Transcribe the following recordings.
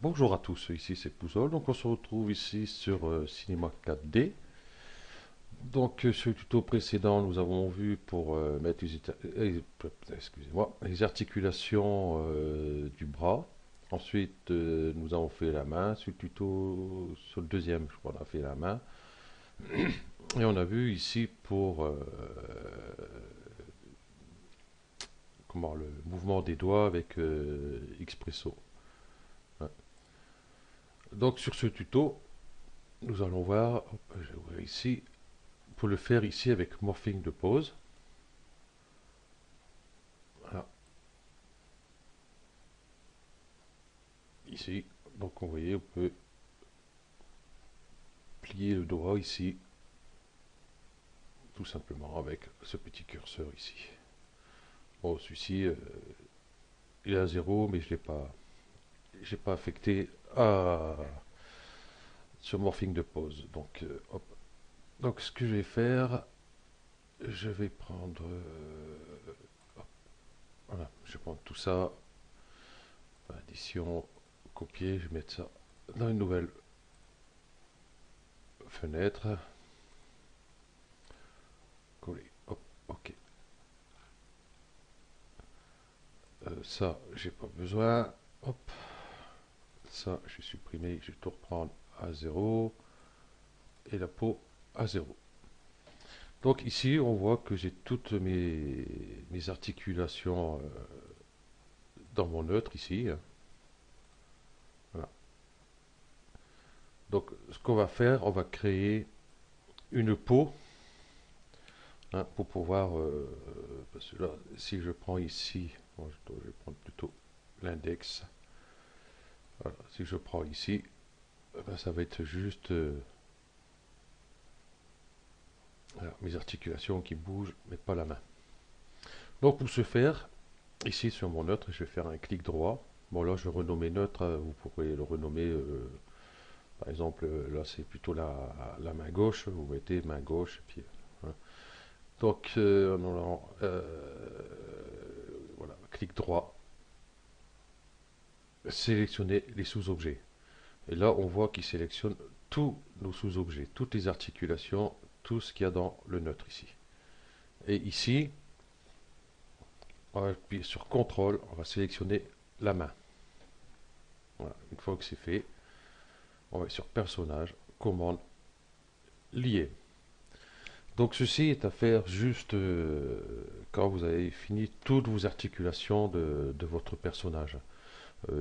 Bonjour à tous, ici c'est Pouzol. Donc on se retrouve ici sur Cinema 4D. Sur le tuto précédent, nous avons vu pour mettre excusez-moi, les articulations du bras. Ensuite, nous avons fait la main. Sur le tuto, sur le deuxième, je crois, on a fait la main. Et on a vu ici pour comment le mouvement des doigts avec Expresso. Ouais. Donc sur ce tuto, nous allons voir, hop, je vais ouvrir ici, pour le faire ici avec morphing de pose. Voilà, ici. Donc, vous voyez, on peut plier le doigt ici, tout simplement avec ce petit curseur ici. Bon, celui-ci, il est à 0, mais j'ai pas affecté à, sur morphing de pose. Donc, hop. Donc, ce que je vais faire, je vais prendre, voilà, je vais prendre tout ça, addition, copier, je vais mettre ça dans une nouvelle fenêtre, coller, hop, ok. Ça, j'ai pas besoin. Hop, ça, je vais supprimer, je vais tout reprendre à 0 et la peau à 0. Donc ici, on voit que j'ai toutes mes articulations dans mon neutre ici. Voilà. Donc ce qu'on va faire, on va créer une peau pour pouvoir, parce que là, si je prends ici, bon, je vais prendre plutôt l'index. Voilà. Si je prends ici, ben, ça va être juste voilà, mes articulations qui bougent, mais pas la main. Donc pour ce faire, ici sur mon neutre, je vais faire un clic droit. Bon là je renomme neutre, vous pourrez le renommer, par exemple là c'est plutôt la main gauche, vous mettez main gauche, puis hein. Donc voilà, clic droit, sélectionner les sous-objets. Et là on voit qu'il sélectionne tous nos sous-objets, toutes les articulations, tout ce qu'il y a dans le neutre ici. Et ici, on va appuyer sur CTRL, on va sélectionner la main. Voilà, une fois que c'est fait, on va sur personnage, commande, lier. Donc ceci est à faire juste quand vous avez fini toutes vos articulations de votre personnage.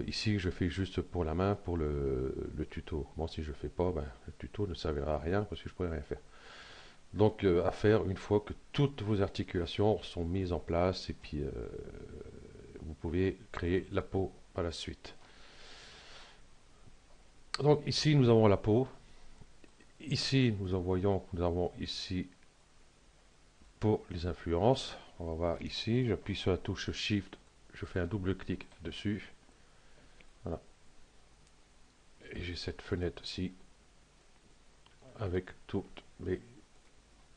Ici je fais juste pour la main, pour le tuto. Bon, si je ne fais pas, ben, le tuto ne servira à rien parce que je ne pourrai rien faire. Donc à faire une fois que toutes vos articulations sont mises en place et puis vous pouvez créer la peau par la suite. Donc ici nous avons la peau. Ici nous avons ici pour les influences. On va voir ici, j'appuie sur la touche Shift, je fais un double clic dessus. Voilà. Et j'ai cette fenêtre-ci avec toutes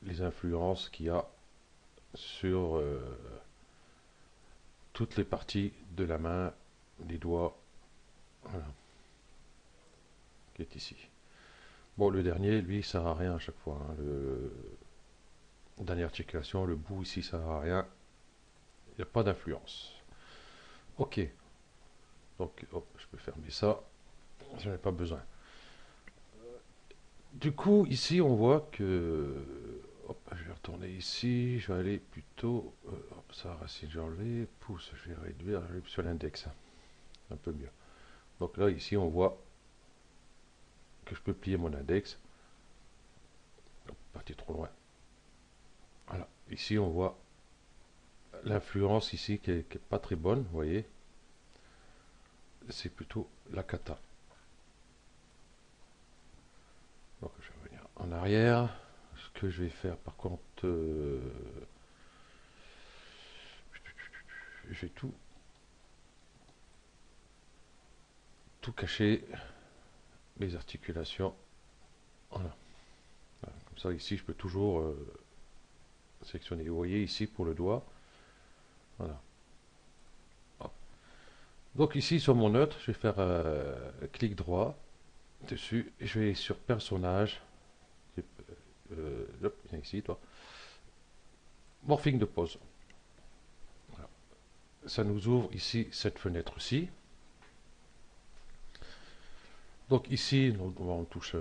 les influences qu'il y a sur toutes les parties de la main, des doigts, voilà, qui est ici. Bon, le dernier, lui, il sert à rien à chaque fois. Hein. La dernière articulation, le bout ici, ça sert à rien. Il n'y a pas d'influence. Ok. Donc, hop, je peux fermer ça. Je n'en ai pas besoin. Du coup, ici, on voit que... Hop, je vais retourner ici. Je vais aller plutôt... hop, ça, racine, j'ai enlevé. Pouce, je vais réduire. Je vais sur l'index. Un peu mieux. Donc là, ici, on voit que je peux plier mon index. Hop, parti trop loin. Voilà. Ici, on voit l'influence ici qui est pas très bonne, vous voyez. C'est plutôt la kata. Donc, je vais revenir en arrière. Ce que je vais faire, par contre... je vais tout cacher, mes articulations. Voilà. Voilà. Comme ça, ici, je peux toujours sélectionner. Vous voyez ici pour le doigt. Voilà. Hop. Donc ici sur mon neutre, je vais faire clic droit dessus, et je vais sur personnage, hop, viens ici toi, morphing de pose. Voilà. Ça nous ouvre ici cette fenêtre-ci. Donc ici, on touche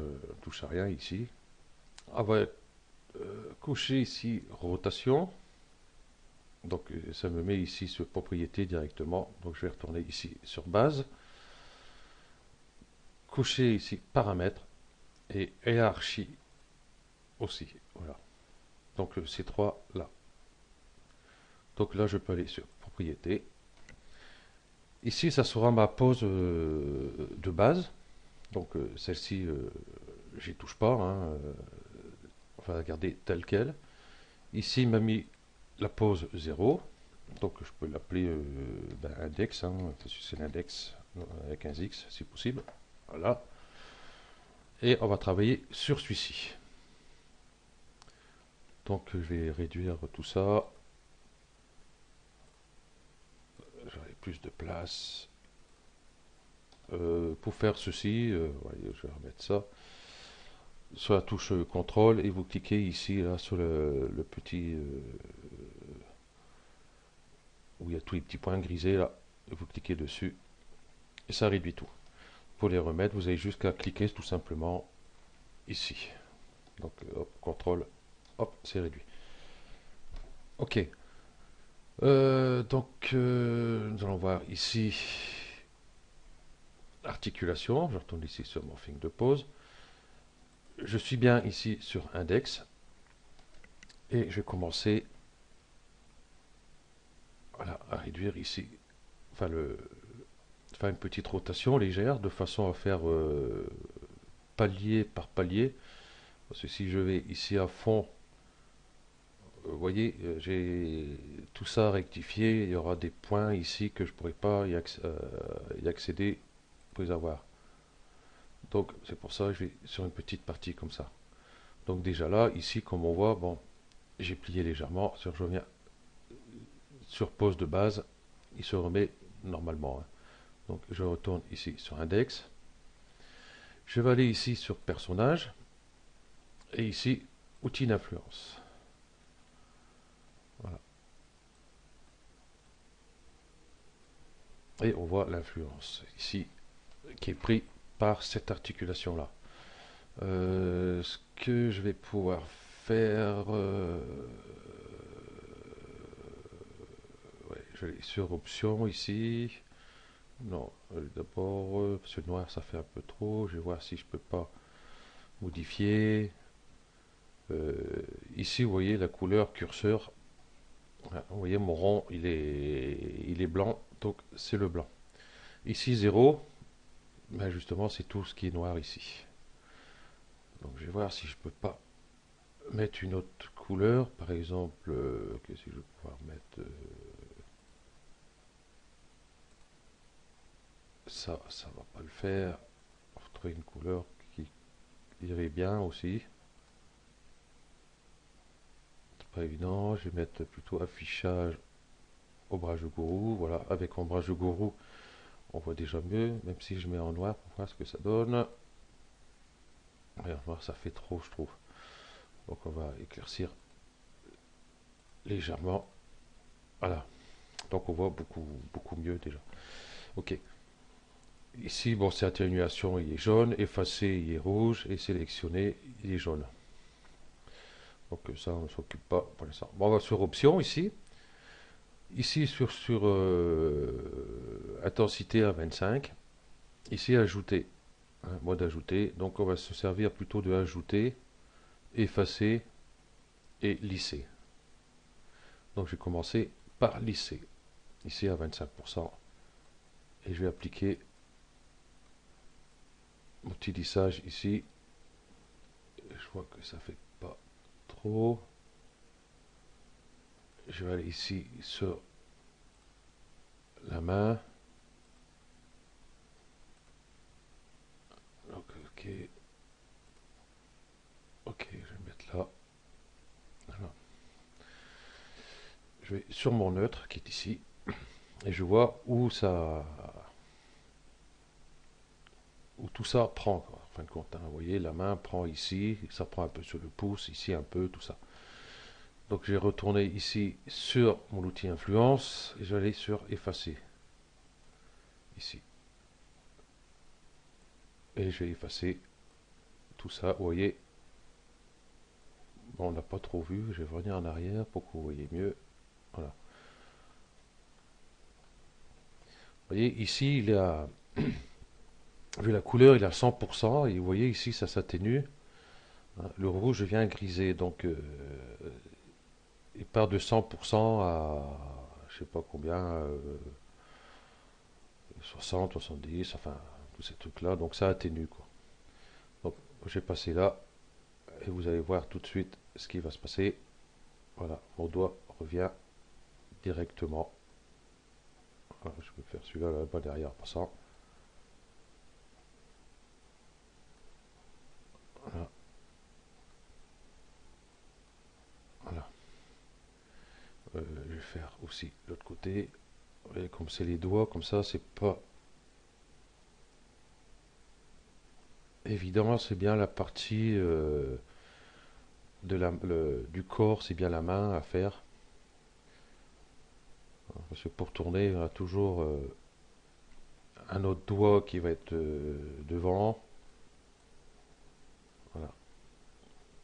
à rien ici. On va cocher ici rotation. Donc ça me met ici sur propriété directement. Donc je vais retourner ici sur base. Cocher ici paramètres et hiérarchie aussi. Voilà. Donc ces trois là. Donc là je peux aller sur propriété. Ici ça sera ma pose de base. Donc celle-ci j'y touche pas. Hein, on va la garder telle quelle. Ici il m'a mis la pose 0. Donc je peux l'appeler index, hein, c'est l'index avec un X si possible. Voilà. Et on va travailler sur celui-ci. Donc je vais réduire tout ça. J'aurai plus de place. Pour faire ceci, voyez, je vais remettre ça sur la touche contrôle et vous cliquez ici là sur le petit où il y a tous les petits points grisés là, et vous cliquez dessus et ça réduit tout. Pour les remettre, vous avez juste qu'à cliquer tout simplement ici. Donc hop, contrôle, hop, c'est réduit. Ok. Nous allons voir ici articulation. Je retourne ici sur morphing de pose. Je suis bien ici sur index et je vais commencer voilà, à réduire ici, enfin faire une petite rotation légère de façon à faire palier par palier. Parce que si je vais ici à fond, vous voyez, j'ai tout ça rectifié. Il y aura des points ici que je ne pourrai pas y accéder pour les avoir. Donc c'est pour ça que je vais sur une petite partie comme ça. Donc déjà là, ici, comme on voit, bon, j'ai plié légèrement. Si je reviens sur pose de base, il se remet normalement. Hein. Donc je retourne ici sur index. Je vais aller ici sur personnage. Et ici, outil d'influence. Voilà. Et on voit l'influence ici qui est pris par cette articulation là. Ce que je vais pouvoir faire, ouais, je vais sur option ici. Non, d'abord, parce que noir ça fait un peu trop. Je vais voir si je peux pas modifier. Ici, vous voyez la couleur curseur. Voilà, vous voyez mon rond, il est blanc, donc c'est le blanc. Ici 0, ben justement c'est tout ce qui est noir ici. Donc je vais voir si je peux pas mettre une autre couleur, par exemple, qu'est-ce que je vais pouvoir mettre ça va pas le faire. Faut trouver une couleur qui irait bien aussi. C'est pas évident, je vais mettre plutôt affichage ombrage de gourou. Voilà, avec ombrage de gourou, on voit déjà mieux, même si je mets en noir pour voir ce que ça donne. Et en noir, ça fait trop, je trouve. Donc on va éclaircir légèrement. Voilà. Donc on voit beaucoup mieux déjà. Ok. Ici, bon, c'est atténuation, il est jaune. Effacer, il est rouge. Et sélectionner, il est jaune. Donc ça, on ne s'occupe pas pour l'instant. Bon, on va sur option ici. Ici, sur intensité à 25. Ici, ajouter. Hein, mode ajouter. Donc on va se servir plutôt de ajouter, effacer et lisser. Donc je vais commencer par lisser. Ici à 25%. Et je vais appliquer mon petit lissage ici. Je vois que ça fait pas trop. Je vais aller ici sur la main. Donc, ok. Ok, je vais mettre là. Voilà. Je vais sur mon neutre qui est ici. Et je vois où ça tout ça prend, quoi, en fin de compte, hein. Vous voyez, la main prend ici, ça prend un peu sur le pouce, ici un peu, tout ça. Donc j'ai retourné ici sur mon outil influence et j'allais sur effacer, ici. Et j'ai effacé tout ça, vous voyez. Bon, on n'a pas trop vu, je vais revenir en arrière pour que vous voyez mieux. Voilà. Vous voyez, ici, il a, vu la couleur, il est à 100%, et vous voyez, ici, ça s'atténue. Hein, le rouge vient griser, donc il part de 100% à, je sais pas combien, 60, 70, enfin, tous ces trucs-là, donc ça atténue, quoi. Donc, j'ai passé là, et vous allez voir tout de suite ce qui va se passer. Voilà, mon doigt revient directement. Voilà, je peux faire celui-là là-bas derrière en passant. Voilà, voilà. Je vais faire aussi l'autre côté. Et comme c'est les doigts, comme ça, c'est pas évident. C'est bien la partie du corps, c'est bien la main à faire. Parce que pour tourner, on a toujours un autre doigt qui va être devant. Voilà.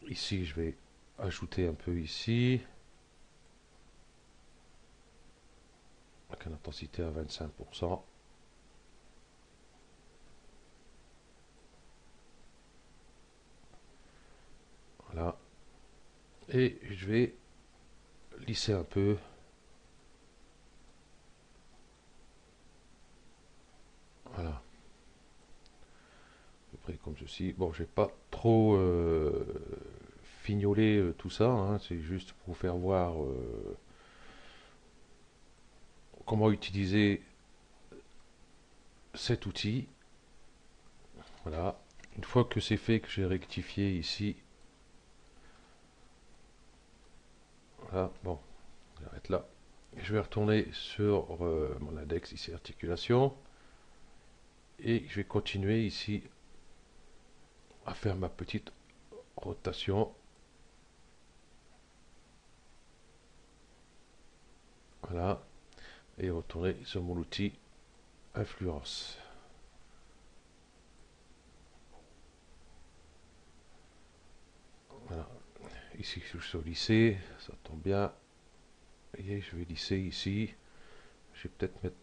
Ici, je vais ajouter un peu ici. Avec une intensité à 25%. Voilà. Et je vais lisser un peu. Voilà. À peu près comme ceci. Bon, je vais pas trop fignoler tout ça, hein. C'est juste pour vous faire voir comment utiliser cet outil. Voilà. Une fois que c'est fait, que j'ai rectifié ici, voilà, bon, j'arrête là. Je vais retourner sur mon index ici, articulation, et je vais continuer ici à faire ma petite rotation. Voilà, et retourner sur mon outil influence. Voilà, ici je suis lissé, ça tombe bien. Et je vais lisser ici. Je vais peut-être mettre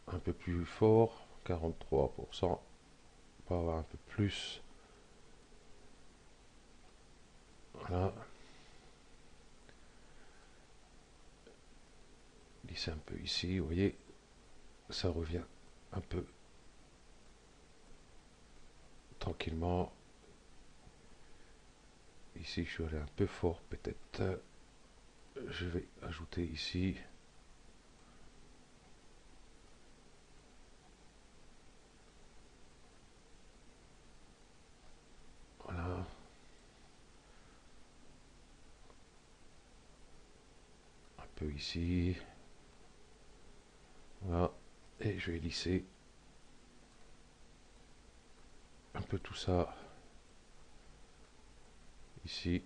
un peu plus fort, 43%, pour avoir un peu plus. Voilà, lisser un peu ici, vous voyez, ça revient un peu tranquillement. Ici, je suis allé un peu fort, peut-être. Je vais ajouter ici. Voilà. Un peu ici. Voilà. Et je vais lisser un peu tout ça ici.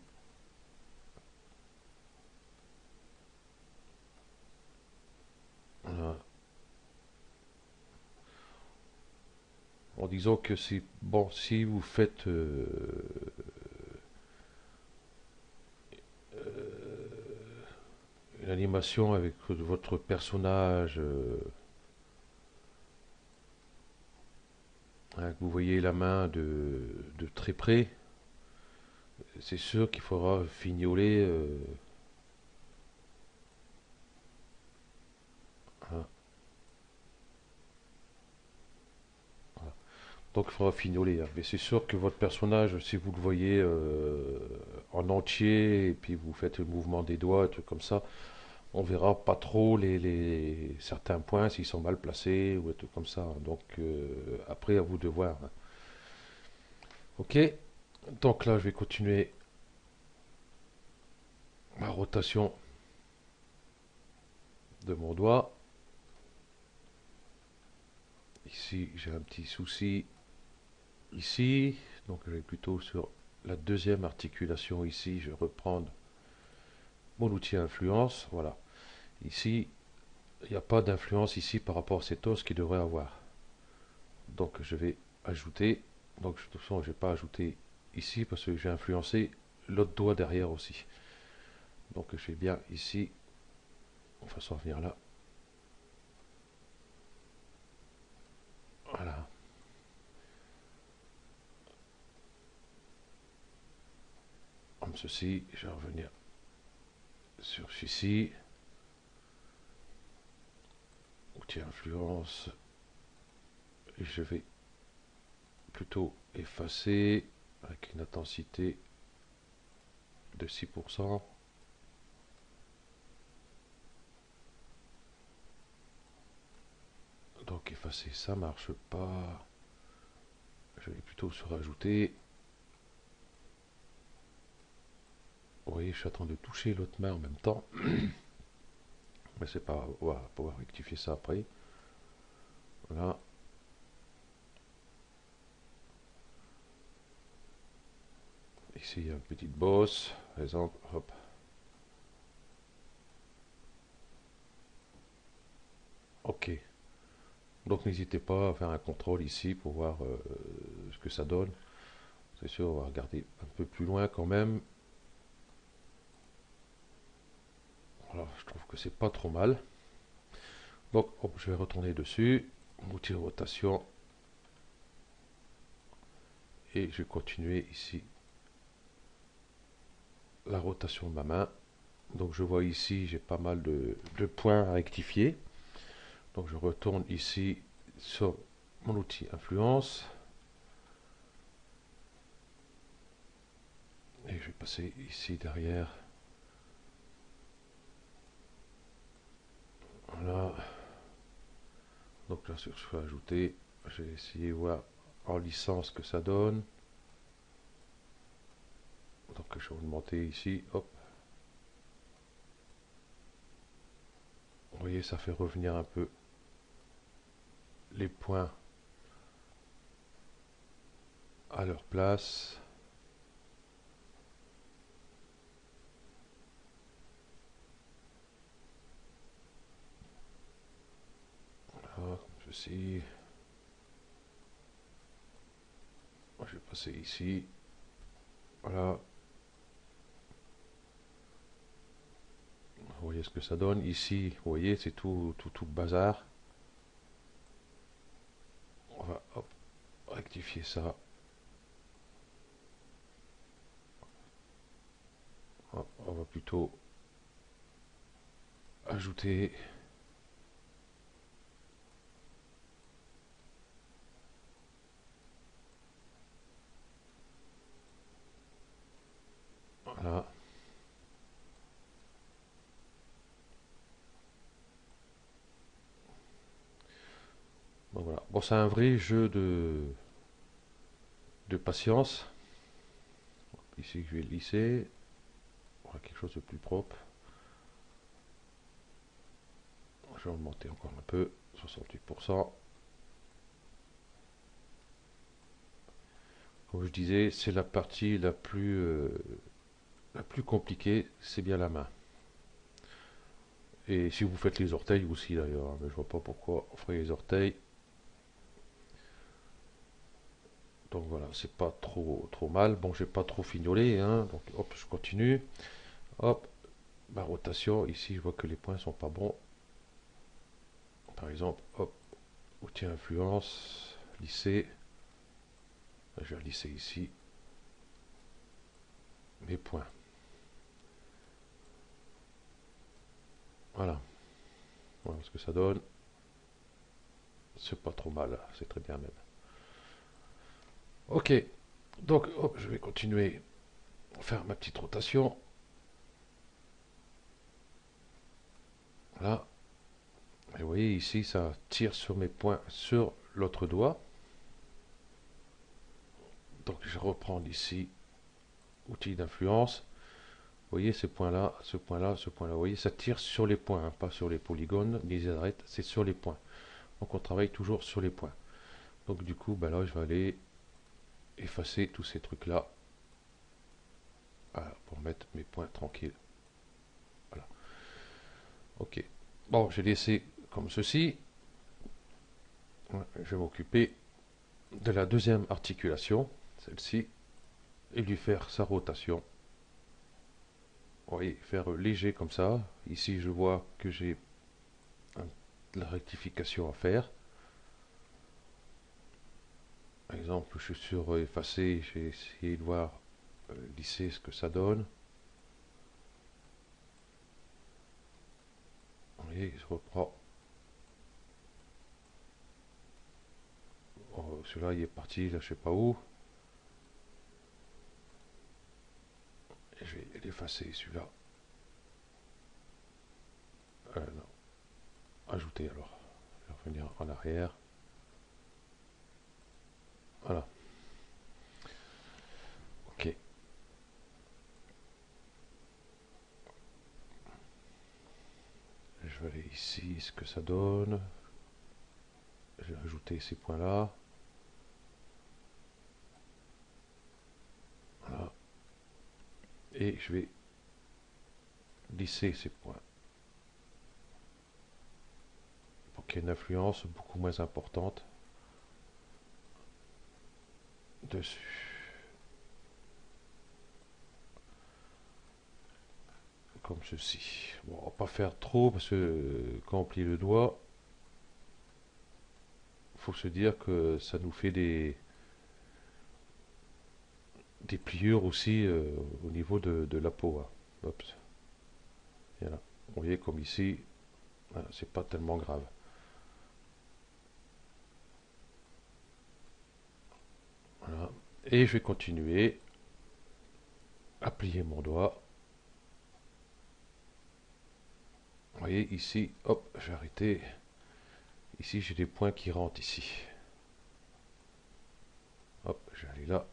Voilà. En disant que c'est bon si vous faites une animation avec votre personnage, hein, que vous voyez la main de très près, c'est sûr qu'il faudra fignoler. Hein, voilà. Donc il faudra fignoler, hein. Mais c'est sûr que votre personnage, si vous le voyez en entier, et puis vous faites le mouvement des doigts, un truc comme ça, on verra pas trop certains points s'ils sont mal placés ou un truc comme ça. Donc après, à vous de voir, hein. Ok, donc là je vais continuer ma rotation de mon doigt. Ici j'ai un petit souci, ici, donc je vais plutôt sur la deuxième articulation ici, je vais reprendre mon outil influence, voilà. Ici, il n'y a pas d'influence ici par rapport à cet os qu'il devrait avoir. Donc je vais ajouter, donc de toute façon je ne vais pas ajouter ici parce que j'ai influencé l'autre doigt derrière aussi. Donc je vais bien ici, on va s'en venir là. Voilà. Comme ceci, je vais revenir sur celui-ci. Outil influence. Et je vais plutôt effacer avec une intensité de 6%. Donc effacer, ça marche pas. Je vais plutôt se rajouter. Vous voyez, je suis en train de toucher l'autre main en même temps. Mais c'est pas, on va pouvoir rectifier ça après. Voilà. Ici, il y a une petite bosse, par exemple. Hop. Ok. Donc n'hésitez pas à faire un contrôle ici pour voir ce que ça donne. C'est sûr, on va regarder un peu plus loin quand même. Voilà, je trouve que c'est pas trop mal. Donc hop, je vais retourner dessus. Outil de rotation. Et je vais continuer ici la rotation de ma main. Donc je vois ici, j'ai pas mal de points à rectifier. Donc je retourne ici sur mon outil influence. Et je vais passer ici derrière. Voilà. Donc là, je vais ajouter. Je vais essayer de voir en licence ce que ça donne. Donc je vais augmenter ici. Hop. Vous voyez, ça fait revenir un peu les points à leur place. Voilà, comme ceci. Je vais passer ici. Voilà. Vous voyez ce que ça donne. Ici, vous voyez, c'est tout le bazar. On va hop, rectifier ça. Hop, on va plutôt ajouter. Voilà. Donc voilà. Bon, c'est un vrai jeu de patience. Ici, je vais lisser. On va quelque chose de plus propre. Je vais augmenter encore un peu. 68%. Comme je disais, c'est la partie la plus compliquée, c'est bien la main. Et si vous faites les orteils aussi d'ailleurs, mais je vois pas pourquoi on ferait les orteils. Donc voilà, c'est pas trop mal. Bon, j'ai pas trop fignolé, hein. Donc hop, je continue. Hop, ma rotation. Ici, je vois que les points sont pas bons. Par exemple, hop, outil influence, lisser. Je vais lisser ici mes points. Voilà. Voilà ce que ça donne. C'est pas trop mal, c'est très bien même. Ok, donc hop, je vais continuer à faire ma petite rotation. Là, et vous voyez ici, ça tire sur mes points sur l'autre doigt. Donc je reprends ici, outil d'influence. Vous voyez ces points-là, ce point-là, ce point-là. Vous voyez, ça tire sur les points, hein, pas sur les polygones, ni les arêtes, c'est sur les points. Donc on travaille toujours sur les points. Donc du coup, ben là, je vais aller effacer tous ces trucs là, voilà, pour mettre mes points tranquilles. Voilà. Ok. Bon, j'ai laissé comme ceci. Je vais m'occuper de la deuxième articulation, celle-ci, et lui faire sa rotation. Vous voyez, faire léger comme ça. Ici, je vois que j'ai la rectification à faire. Par exemple, je suis sur effacer, j'ai essayé de voir lisser ce que ça donne. Vous voyez, je reprends. Oh, celui-là, il est parti, là, je sais pas où. Et je vais l'effacer, celui-là. Non. Ajouter alors. Je vais revenir en arrière. Voilà. Ok. Je vais aller ici, ce que ça donne. Je vais ajouter ces points-là. Voilà. Et je vais lisser ces points pour qu'il y ait une influence beaucoup moins importante dessus. Comme ceci. Bon, on va pas faire trop parce que quand on plie le doigt, il faut se dire que ça nous fait des pliures aussi au niveau de la peau. Hein. Hop. Voilà. Vous voyez comme ici, voilà, c'est pas tellement grave. Voilà. Et je vais continuer à plier mon doigt. Vous voyez ici, hop, j'ai arrêté. Ici, j'ai des points qui rentrent ici. Hop, je vais aller là.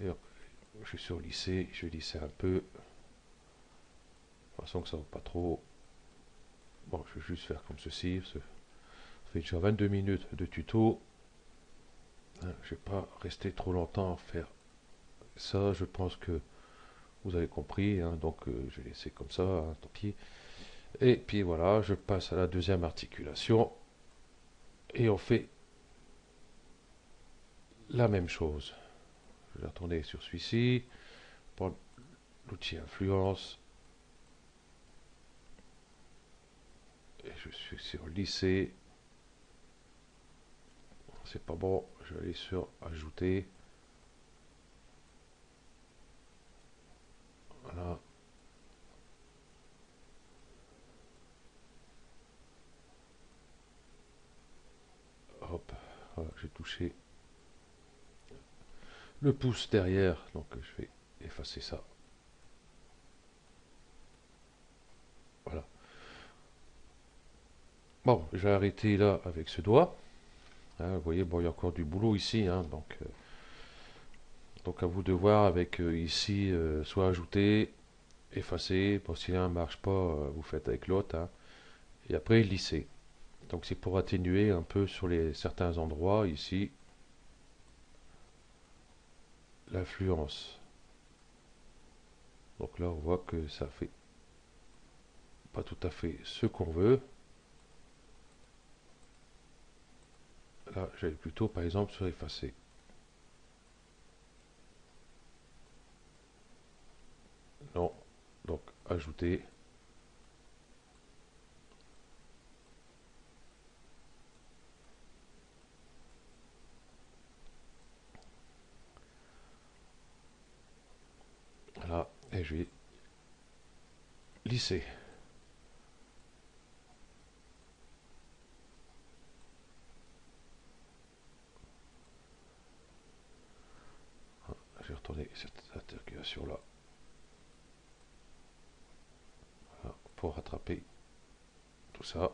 Et hop, je suis sur lisser, je vais lisser un peu. De toute façon que ça va pas trop. Bon, je vais juste faire comme ceci. Ça fait déjà 22 minutes de tuto. Hein, je vais pas rester trop longtemps à faire ça. Je pense que vous avez compris. Hein, donc, je vais laisser comme ça. Hein, tant pis. Et puis voilà, je passe à la deuxième articulation. Et on fait la même chose. Je vais retourner sur celui-ci. Prendre l'outil influence. Et je suis sur lisser. C'est pas bon. Je vais aller sur ajouter. Voilà. Hop. Voilà, j'ai touché le pouce derrière. Donc je vais effacer ça. Voilà. Bon, j'ai arrêté là avec ce doigt. Hein, vous voyez, bon, il y a encore du boulot ici. Hein, donc à vous de voir avec ici, soit ajouter, effacer. Bon, si l'un ne marche pas, vous faites avec l'autre. Hein, et après, lisser. Donc c'est pour atténuer un peu sur certains endroits ici l'influence. Donc là, on voit que ça fait pas tout à fait ce qu'on veut. Là, j'allais plutôt, par exemple, sur effacer. Non. Donc, ajouter. Voilà. Et je vais lisser. Je vais retourner cette articulation-là. Voilà, pour rattraper tout ça.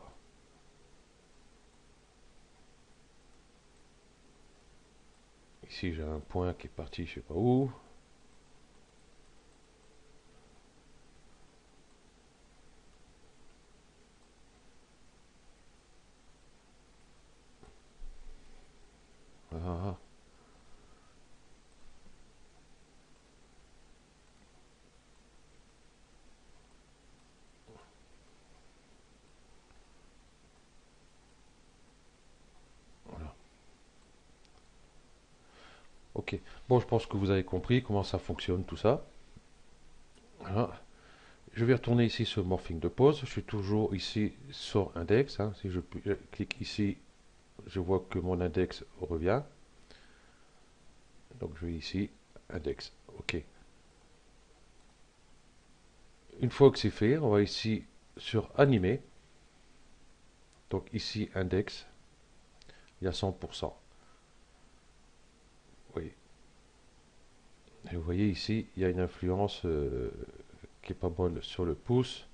Ici, j'ai un point qui est parti, je sais pas où. Ok. Bon, je pense que vous avez compris comment ça fonctionne tout ça. Voilà. Je vais retourner ici sur Morphing de pause. Je suis toujours ici sur index, hein. Si je clique ici, je vois que mon index revient. Donc je vais ici, index. Ok. Une fois que c'est fait, on va ici sur animer. Donc ici, index, il y a 100%. Oui. Et vous voyez ici, il y a une influence qui n'est pas bonne sur le pouce.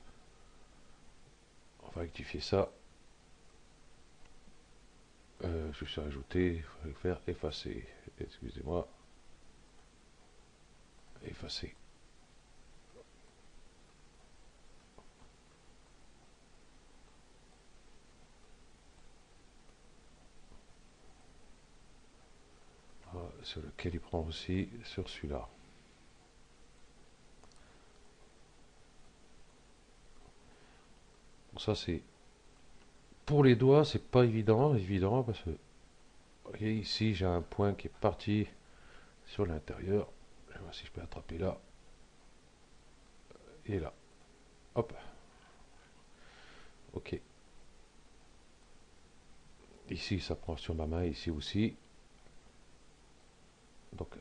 On va rectifier ça. Je suis ajouté, il faut faire effacer. Excusez-moi, effacer. Sur lequel il prend aussi, sur celui-là. Bon, ça c'est pour les doigts, c'est pas évident parce que vous voyez ici j'ai un point qui est parti sur l'intérieur. Je vais voir si je peux attraper là et là. Hop, ok. Ici ça prend sur ma main, ici aussi. Donc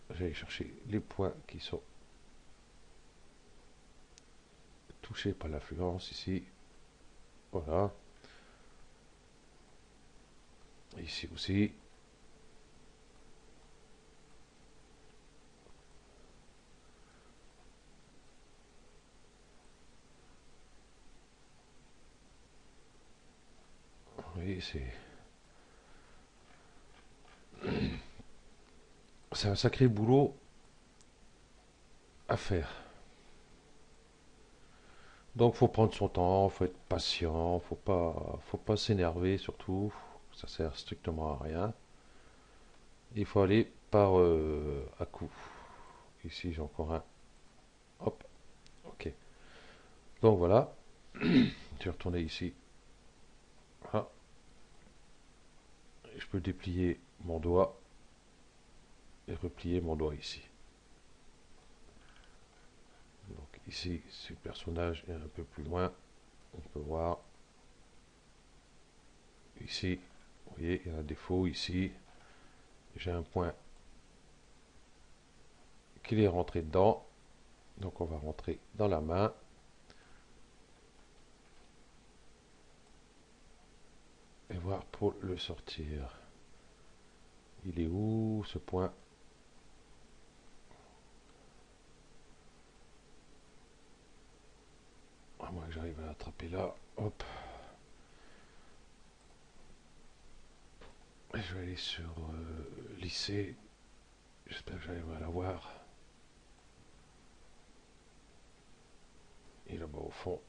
j'allais chercher les points qui sont touchés par l'influence ici. Voilà. Ici aussi. Vous voyez, c'est un sacré boulot à faire. Donc faut prendre son temps, faut être patient, faut pas s'énerver surtout. Ça sert strictement à rien. Il faut aller par à coup. Ici j'ai encore un. Hop, ok. Donc voilà, je vais retourner ici. Voilà. Je peux déplier mon doigt et replier mon doigt ici. Donc ici, si le personnage est un peu plus loin, on peut voir ici, vous voyez, il y a un défaut ici. J'ai un point qui est rentré dedans. Donc on va rentrer dans la main. Et voir pour le sortir. Il est où ce point? À moins que j'arrive à l'attraper là. Hop. Et je vais aller sur lycée. J'espère que j'arriverai à la voir. Et là-bas au fond.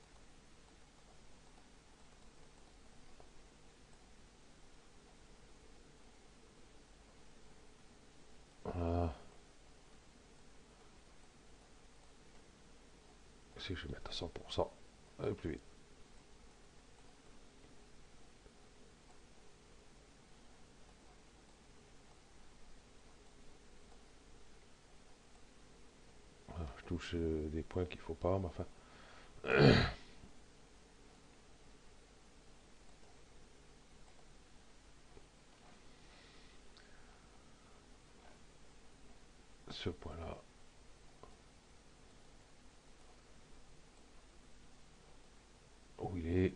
Voilà. Si je vais mettre à 100%, aller plus vite. Voilà, je touche des points qu'il ne faut pas, mais enfin. Ce point-là. Où il est.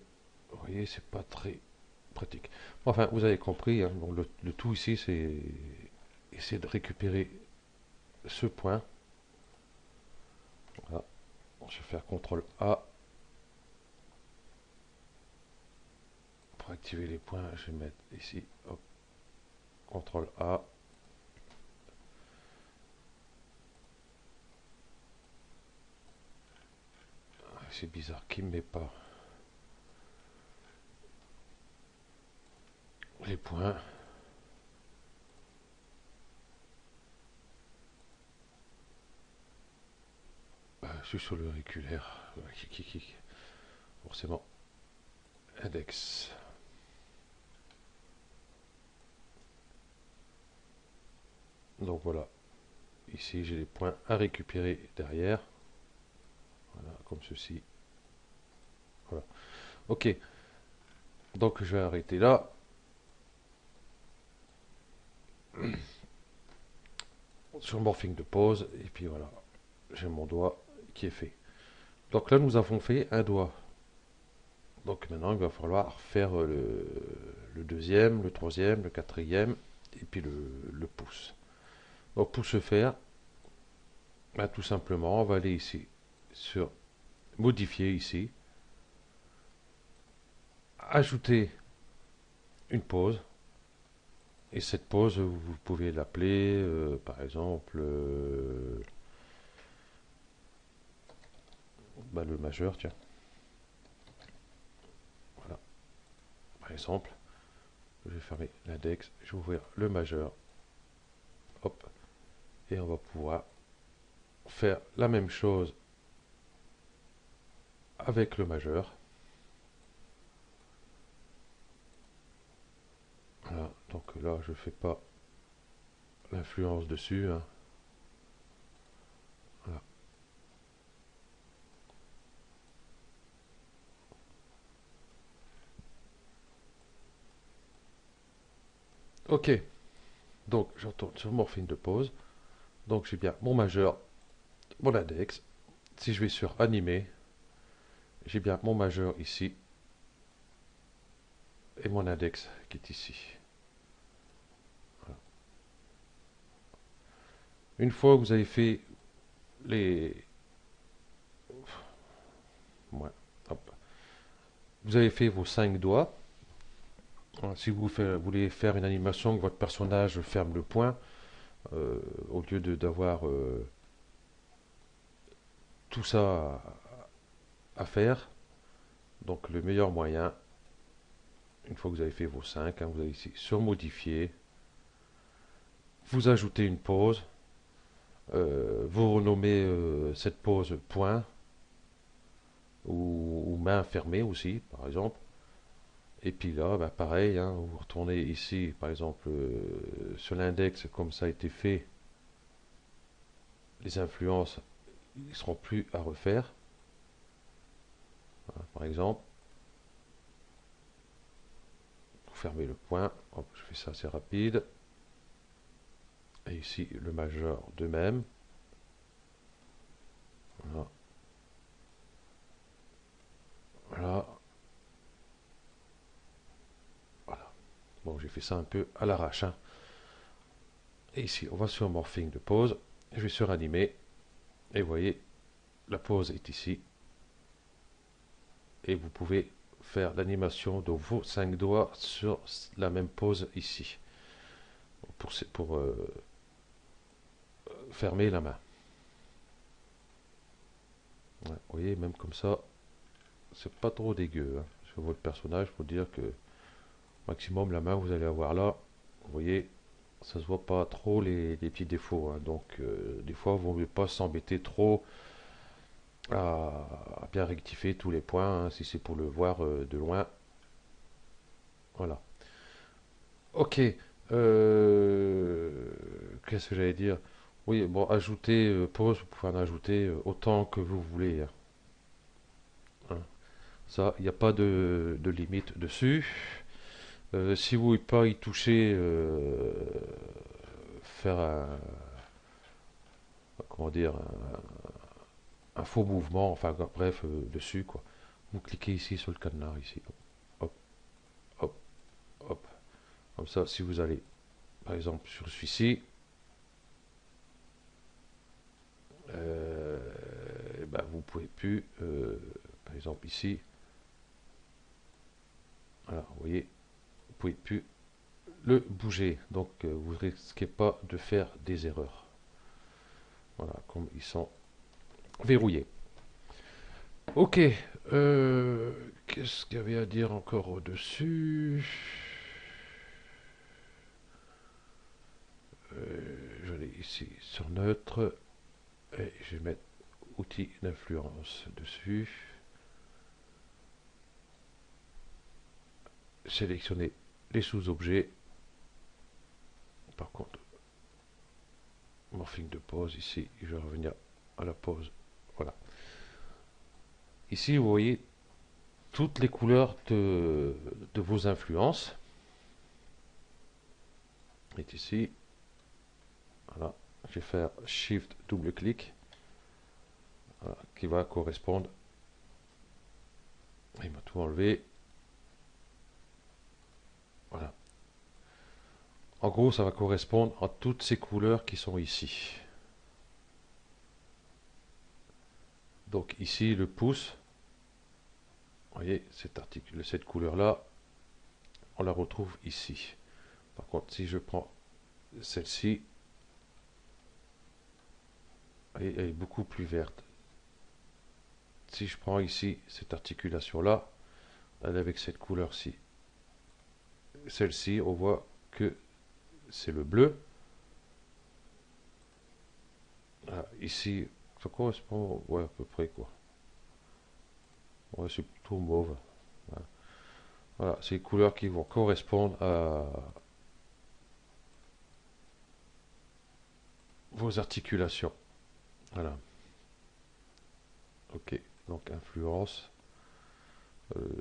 Vous voyez, c'est pas très pratique. Enfin, vous avez compris, hein, donc le tout ici, c'est essayer de récupérer ce point. Voilà. Je vais faire CTRL A pour activer les points. Je vais mettre ici, hop, CTRL A. C'est bizarre qu'il ne met pas les points. Je suis sur le auriculaire. Forcément. Index. Donc voilà, ici j'ai les points à récupérer derrière. Voilà, comme ceci. Voilà. Ok, donc je vais arrêter là. Sur morphing de pause, et puis voilà, j'ai mon doigt qui est fait. Donc là, nous avons fait un doigt. Donc maintenant, il va falloir faire le deuxième, le troisième, le quatrième, et puis le pouce. Donc pour ce faire, ben, tout simplement, on va aller ici sur modifier ici, ajouter une pause. Et cette pause, vous pouvez l'appeler, par exemple, ben, le majeur, tiens. Voilà, par exemple, je vais fermer l'index, je vais ouvrir le majeur. Hop, et on va pouvoir faire la même chose avec le majeur. Voilà, donc là, je ne fais pas l'influence dessus, hein. Voilà. Ok, donc je retourne sur morphine de pause. Donc j'ai bien mon majeur, mon index. Si je vais sur animer, j'ai bien mon majeur ici et mon index qui est ici. Voilà. Une fois que vous avez fait les... Ouais, hop. Vous avez fait vos 5 doigts. Si vous voulez faire une animation que votre personnage ferme le poing, au lieu d'avoir tout ça à faire, donc le meilleur moyen, une fois que vous avez fait vos 5, hein, vous allez ici sur modifier, vous ajoutez une pause, vous renommez cette pause point ou main fermée aussi, par exemple. Et puis là, bah, pareil, hein, vous retournez ici, par exemple, sur l'index, comme ça a été fait, les influences ne seront plus à refaire. Hein, par exemple, vous fermez le point, hop, je fais ça assez rapide. Et ici, le majeur de même. Voilà. Voilà. Voilà. Bon, j'ai fait ça un peu à l'arrache, hein. Et ici, on va sur morphing de pause. Je vais sur animer. Et vous voyez, la pause est ici. Et vous pouvez faire l'animation de vos 5 doigts sur la même pause ici. Pour fermer la main. Ouais, vous voyez, même comme ça, c'est pas trop dégueu, hein, sur votre personnage, pour dire que maximum la main vous allez avoir là. Vous voyez, ça se voit pas trop les petits défauts, hein. Donc des fois, vous ne pouvez pas s'embêter trop à bien rectifier tous les points, hein, si c'est pour le voir de loin. Voilà. Ok. Qu'est-ce que j'allais dire? Oui, bon, ajouter pause, vous pouvez en ajouter autant que vous voulez, hein. Hein. Ça, il n'y a pas de limite dessus. Si vous ne pouvez pas y toucher, faire un, comment dire, un faux mouvement, enfin bref, dessus, quoi. Vous cliquez ici sur le cadenas, ici. Hop, hop, hop. Comme ça, si vous allez, par exemple, sur celui-ci, ben, vous ne pouvez plus, par exemple ici, voilà, vous voyez, vous ne pouvez plus le bouger. Donc, vous ne risquez pas de faire des erreurs. Voilà, comme ils sont verrouillés. Ok, qu'est-ce qu'il y avait à dire encore au-dessus? Je l'ai ici sur neutre et je vais mettre outils d'influence dessus. Sélectionner les sous-objets. Par contre, morphing de pause ici, je vais revenir à la pause, voilà. Ici vous voyez toutes les couleurs de vos influences. Et ici, voilà, je vais faire Shift double clic, voilà, qui va correspondre. Il m'a tout enlevé. Voilà. En gros, ça va correspondre à toutes ces couleurs qui sont ici. Donc ici, le pouce, vous voyez, cette couleur-là, on la retrouve ici. Par contre, si je prends celle-ci, elle est beaucoup plus verte. Si je prends ici cette articulation-là, elle est avec cette couleur-ci. Celle-ci, on voit que c'est le bleu. Ah, ici, ça correspond, ouais, à peu près quoi. Ouais, c'est plutôt mauve. Voilà, voilà, c'est les couleurs qui vont correspondre à vos articulations. Voilà. Ok, donc influence.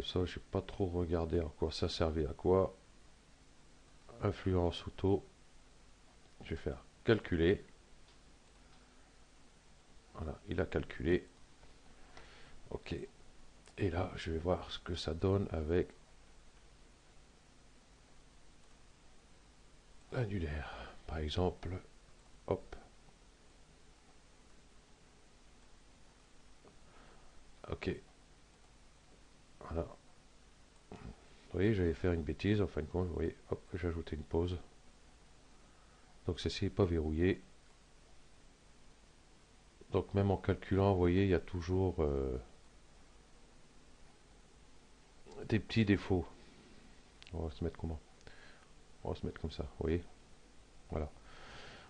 Ça, je n'ai pas trop regardé à quoi ça servait à quoi. Influence auto. Je vais faire calculer. Voilà, il a calculé. Ok. Et là, je vais voir ce que ça donne avec l'annulaire. Par exemple, hop. Ok. Voilà. Vous voyez, j'allais faire une bêtise. En fin de compte, vous voyez, hop, j'ai ajouté une pause. Donc ceci n'est pas verrouillé. Donc même en calculant, vous voyez, il y a toujours des petits défauts. On va se mettre comment? On va se mettre comme ça, vous voyez. Voilà.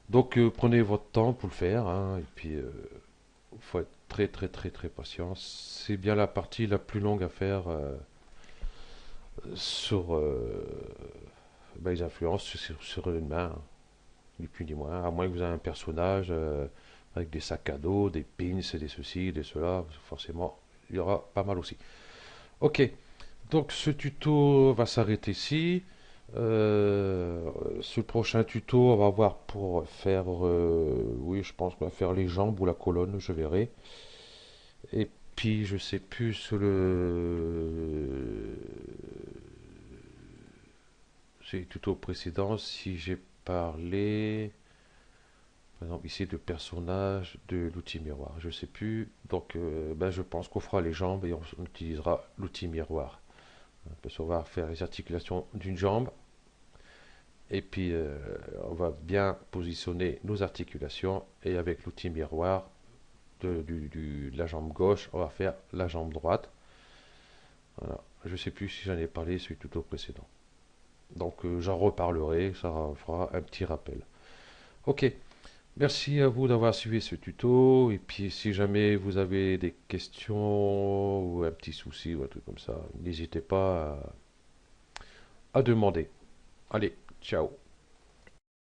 Donc prenez votre temps pour le faire, hein, et puis il faut être très très très très patient. C'est bien la partie la plus longue à faire sur les influences sur une main, hein, ni plus ni moins. À moins que vous ayez un personnage avec des sacs à dos, des pins, des ceci, des cela, forcément il y aura pas mal aussi. Ok, donc ce tuto va s'arrêter ici. Ce prochain tuto, on va voir pour faire, oui, je pense qu'on va faire les jambes ou la colonne, je verrai. Et puis, je sais plus sur le tuto précédent si j'ai parlé, par exemple ici de personnage de l'outil miroir. Je sais plus. Donc, ben, je pense qu'on fera les jambes et on utilisera l'outil miroir. Parce qu'on va faire les articulations d'une jambe. Et puis, on va bien positionner nos articulations. Et avec l'outil miroir de la jambe gauche, on va faire la jambe droite. Voilà. Je ne sais plus si j'en ai parlé sur le tuto précédent. Donc, j'en reparlerai. Ça fera un petit rappel. Ok. Merci à vous d'avoir suivi ce tuto. Et puis, si jamais vous avez des questions ou un petit souci ou un truc comme ça, n'hésitez pas à demander. Allez, ciao.